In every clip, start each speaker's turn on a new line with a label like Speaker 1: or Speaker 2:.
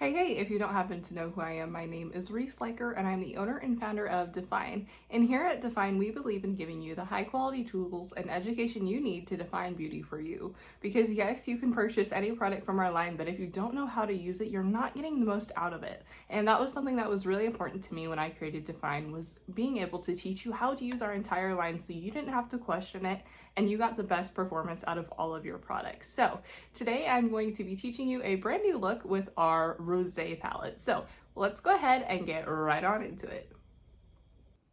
Speaker 1: Hey, if you don't happen to know who I am, my name is Reece and I'm the owner and founder of Define. And here at Define, we believe in giving you the high quality tools and education you need to define beauty for you. Because yes, you can purchase any product from our line, but if you don't know how to use it, you're not getting the most out of it. And that was something that was really important to me when I created Define, was being able to teach you how to use our entire line so you didn't have to question it and you got the best performance out of all of your products. So today I'm going to be teaching you a brand new look with our Rosé palette. So let's go ahead and get right on into it.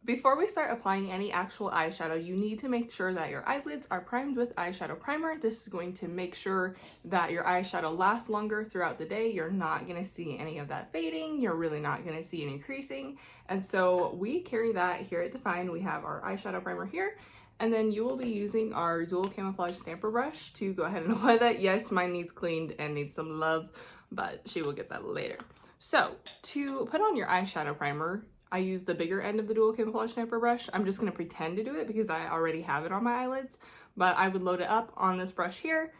Speaker 1: Before we start applying any actual eyeshadow, you need to make sure that your eyelids are primed with eyeshadow primer. This is going to make sure that your eyeshadow lasts longer throughout the day. You're not going to see any of that fading. You're really not going to see any creasing. And so we carry that here at Define. We have our eyeshadow primer here. And then you will be using our dual camouflage stamper brush to go ahead and apply that. Yes, mine needs cleaned and needs some love, but she will get that later. So to put on your eyeshadow primer, I use the bigger end of the dual camouflage stamper brush. I'm just going to pretend to do it because I already have it on my eyelids, but I would load it up on this brush here.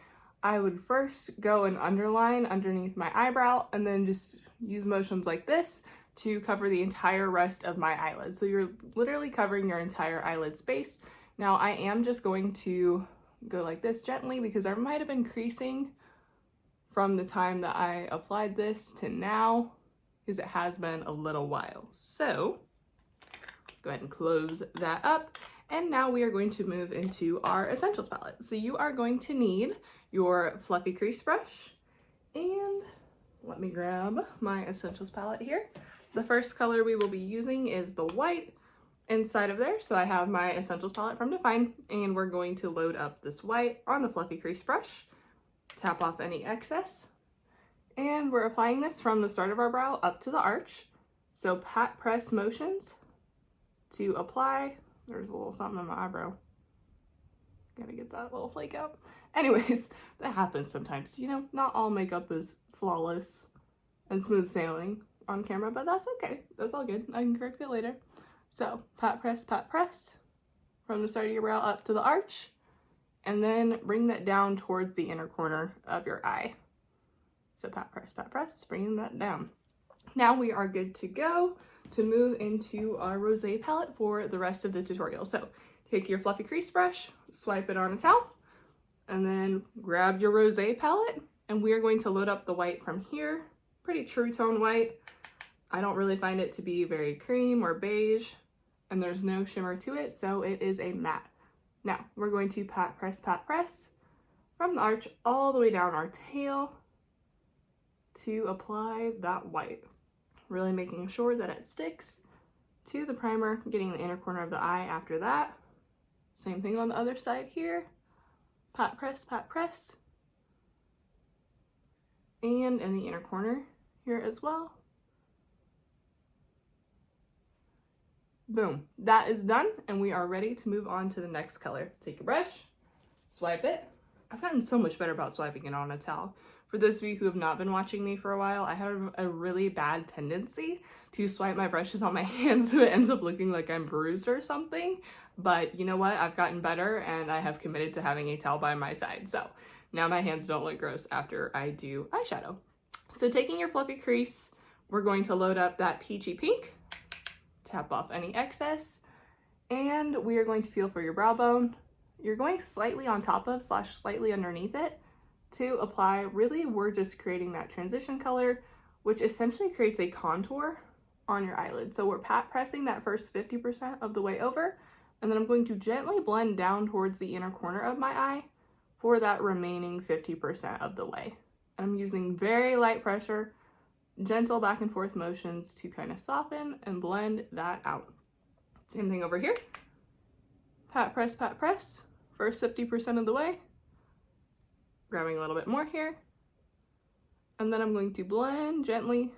Speaker 1: I would first go and underline underneath my eyebrow and then just use motions like this to cover the entire rest of my eyelid. So you're literally covering your entire eyelid space. Now I am just going to go like this gently because there might have been creasing from the time that I applied this to now, because it has been a little while. So go ahead and close that up. And now we are going to move into our essentials palette. So you are going to need your fluffy crease brush, and let me grab my essentials palette here. The first color we will be using is the white inside of there. So I have my essentials palette from Define, and we're going to load up this white on the fluffy crease brush, tap off any excess, and we're applying this from the start of our brow up to the arch. So pat press motions to apply. There's a little something in my eyebrow. Gotta get that little flake out. Anyways, that happens sometimes. You know, not all makeup is flawless and smooth sailing on camera, but that's okay. That's all good. I can correct it later. So pat press from the start of your brow up to the arch, and then bring that down towards the inner corner of your eye. So pat press, bringing that down. Now we are good to go to move into our Rosé palette for the rest of the tutorial. So take your fluffy crease brush, swipe it on a towel, and then grab your Rosé palette, and we are going to load up the white from here. Pretty true tone white. I don't really find it to be very cream or beige, and there's no shimmer to it, so it is a matte. Now we're going to pat press from the arch all the way down our tail to apply that white. Really making sure that it sticks to the primer, getting the inner corner of the eye after that. Same thing on the other side here. Pat press. And in the inner corner here as well. Boom, that is done, and we are ready to move on to the next color. Take your brush, swipe it. I've gotten so much better about swiping it on a towel. For those of you who have not been watching me for a while, I have a really bad tendency to swipe my brushes on my hands so it ends up looking like I'm bruised or something. But you know what? I've gotten better, and I have committed to having a towel by my side. So now my hands don't look gross after I do eyeshadow. So taking your fluffy crease, we're going to load up that peachy pink. Tap off any excess, and we are going to feel for your brow bone. You're going slightly on top of / slightly underneath it to apply. Really, we're just creating that transition color, which essentially creates a contour on your eyelid. So we're pat pressing that first 50% of the way over, and then I'm going to gently blend down towards the inner corner of my eye for that remaining 50% of the way. And I'm using very light pressure, gentle back and forth motions to kind of soften and blend that out. Same thing over here. Pat press, first 50% of the way. Grabbing a little bit more here. And then I'm going to blend gently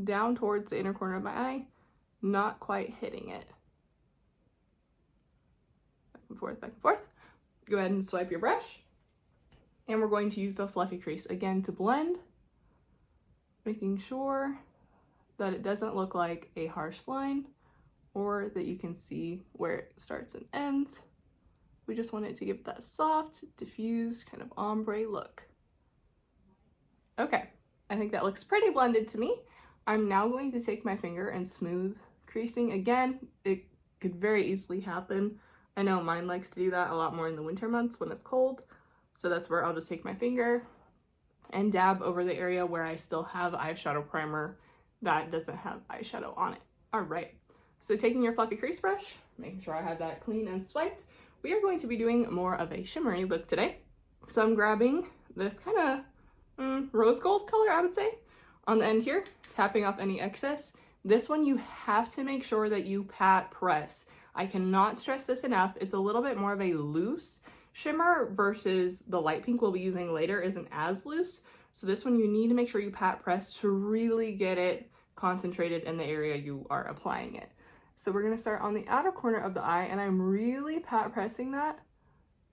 Speaker 1: down towards the inner corner of my eye, not quite hitting it. Back and forth. Go ahead and swipe your brush. And we're going to use the fluffy crease again to blend, making sure that it doesn't look like a harsh line or that you can see where it starts and ends. We just want it to give that soft, diffused kind of ombre look. Okay, I think that looks pretty blended to me. I'm now going to take my finger and smooth creasing. Again, it could very easily happen. I know mine likes to do that a lot more in the winter months when it's cold. So that's where I'll just take my finger and dab over the area where I still have eyeshadow primer that doesn't have eyeshadow on it. All right, so taking your fluffy crease brush, making sure I have that clean and swiped, we are going to be doing more of a shimmery look today. So I'm grabbing this kind of rose gold color, I would say, on the end here, tapping off any excess. This one you have to make sure that you pat press. I cannot stress this enough. It's a little bit more of a loose shimmer versus the light pink we'll be using later isn't as loose. So this one you need to make sure you pat press to really get it concentrated in the area you are applying it. So we're going to start on the outer corner of the eye, and I'm really pat pressing that.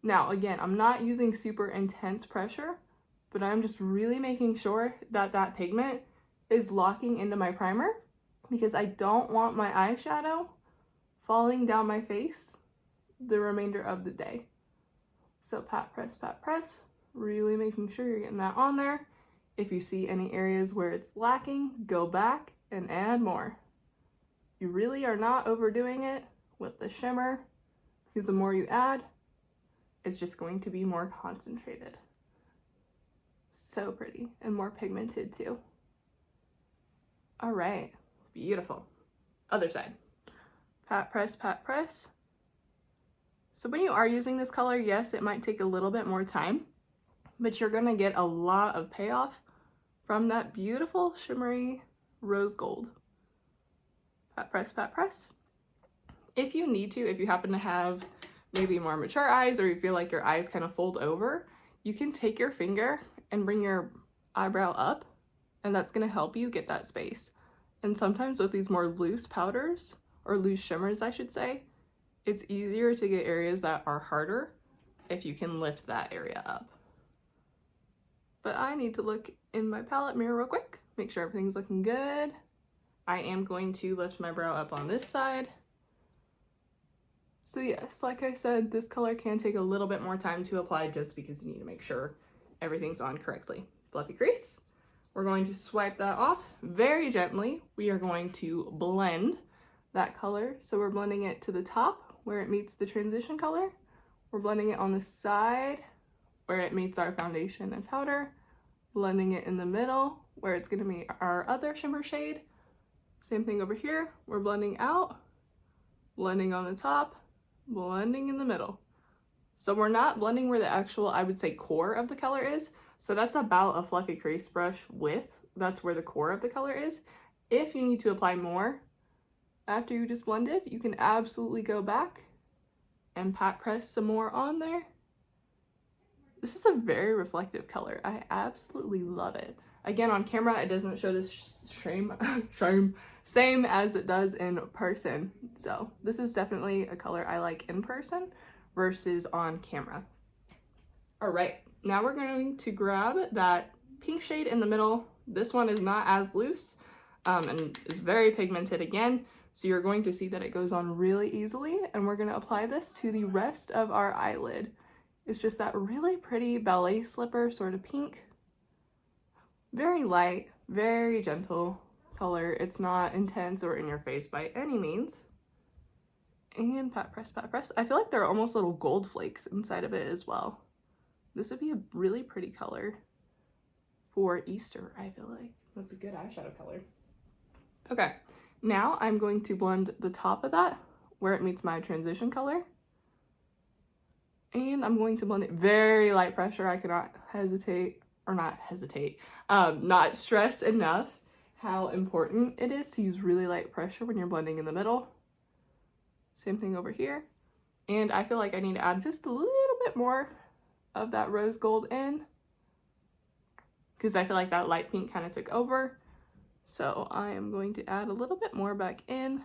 Speaker 1: Now again, I'm not using super intense pressure, but I'm just really making sure that that pigment is locking into my primer, because I don't want my eyeshadow falling down my face the remainder of the day. So pat press, really making sure you're getting that on there. If you see any areas where it's lacking, go back and add more. You really are not overdoing it with the shimmer, because the more you add, it's just going to be more concentrated. So pretty and more pigmented too. All right, beautiful. Other side. Pat press. So when you are using this color, yes, it might take a little bit more time, but you're gonna get a lot of payoff from that beautiful shimmery rose gold. Pat press. If you need to, if you happen to have maybe more mature eyes, or you feel like your eyes kind of fold over, you can take your finger and bring your eyebrow up, and that's gonna help you get that space. And sometimes with these more loose powders, or loose shimmers I should say, it's easier to get areas that are harder if you can lift that area up. But I need to look in my palette mirror real quick, make sure everything's looking good. I am going to lift my brow up on this side. So yes, like I said, this color can take a little bit more time to apply just because you need to make sure everything's on correctly. Fluffy crease. We're going to swipe that off very gently. We are going to blend that color. So we're blending it to the top where it meets the transition color. We're blending it on the side where it meets our foundation and powder. Blending it in the middle where it's going to meet our other shimmer shade. Same thing over here. We're blending out, blending on the top, blending in the middle. So we're not blending where the actual, I would say, core of the color is. So that's about a fluffy crease brush width. That's where the core of the color is. If you need to apply more after you just blended, you can absolutely go back and pat press some more on there. This is a very reflective color. I absolutely love it. Again, on camera, it doesn't show this same as it does in person. So this is definitely a color I like in person versus on camera. All right, now we're going to grab that pink shade in the middle. This one is not as loose and is very pigmented again. So you're going to see that it goes on really easily, and we're going to apply this to the rest of our eyelid. It's just that really pretty ballet slipper sort of pink. Very light, very gentle color. It's not intense or in your face by any means. And pat press. I feel like there are almost little gold flakes inside of it as well. This would be a really pretty color for Easter, I feel like. That's a good eyeshadow color. Okay, now I'm going to blend the top of that where it meets my transition color. And I'm going to blend it very light pressure. I cannot not stress enough how important it is to use really light pressure when you're blending in the middle. Same thing over here. And I feel like I need to add just a little bit more of that rose gold in, because I feel like that light pink kind of took over. So I am going to add a little bit more back in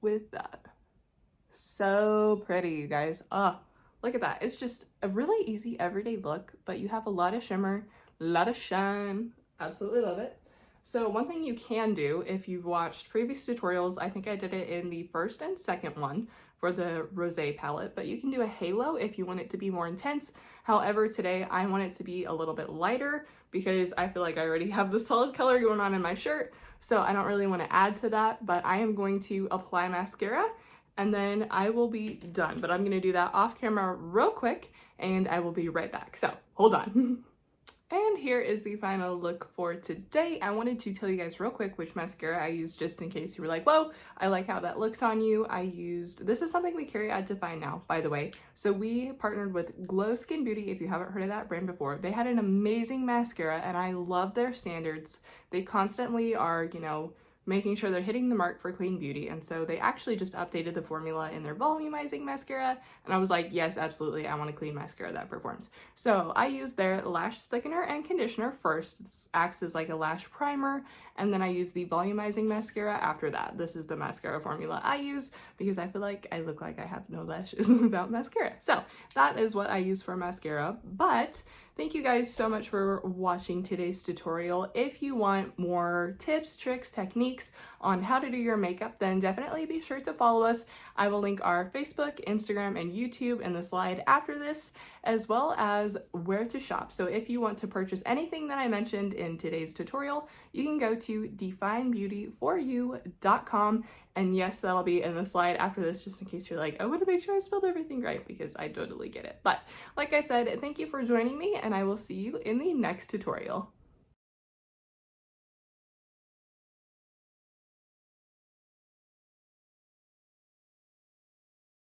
Speaker 1: with that. So pretty, you guys. Look at that. It's just a really easy everyday look, but you have a lot of shimmer, a lot of shine. Absolutely love it. So one thing you can do if you've watched previous tutorials, I think I did it in the first and second one for the Rosé palette, but you can do a halo if you want it to be more intense. However, today I want it to be a little bit lighter because I feel like I already have the solid color going on in my shirt, so I don't really want to add to that, but I am going to apply mascara and then I will be done. But I'm going to do that off camera real quick and I will be right back. So hold on. And here is the final look for today. I wanted to tell you guys real quick which mascara I used just in case you were like, whoa, I like how that looks on you. This is something we carry at Define now, by the way. So we partnered with Glow Skin Beauty. If you haven't heard of that brand before, they had an amazing mascara and I love their standards. They constantly are, you know, making sure they're hitting the mark for clean beauty, and so they actually just updated the formula in their volumizing mascara, and I was like, yes, absolutely, I want a clean mascara that performs. So I used their lash thickener and conditioner first. This acts as like a lash primer, and then I use the volumizing mascara after that. This is the mascara formula I use because I feel like I look like I have no lashes without mascara. So that is what I use for mascara. But thank you guys so much for watching today's tutorial. If you want more tips, tricks, techniques on how to do your makeup, then definitely be sure to follow us. I will link our Facebook, Instagram, and YouTube in the slide after this, as well as where to shop. So if you want to purchase anything that I mentioned in today's tutorial, you can go to definebeautyforyou.com. And yes, that'll be in the slide after this, just in case you're like, I want to make sure I spelled everything right, because I totally get it. But like I said, thank you for joining me, and I will see you in the next tutorial.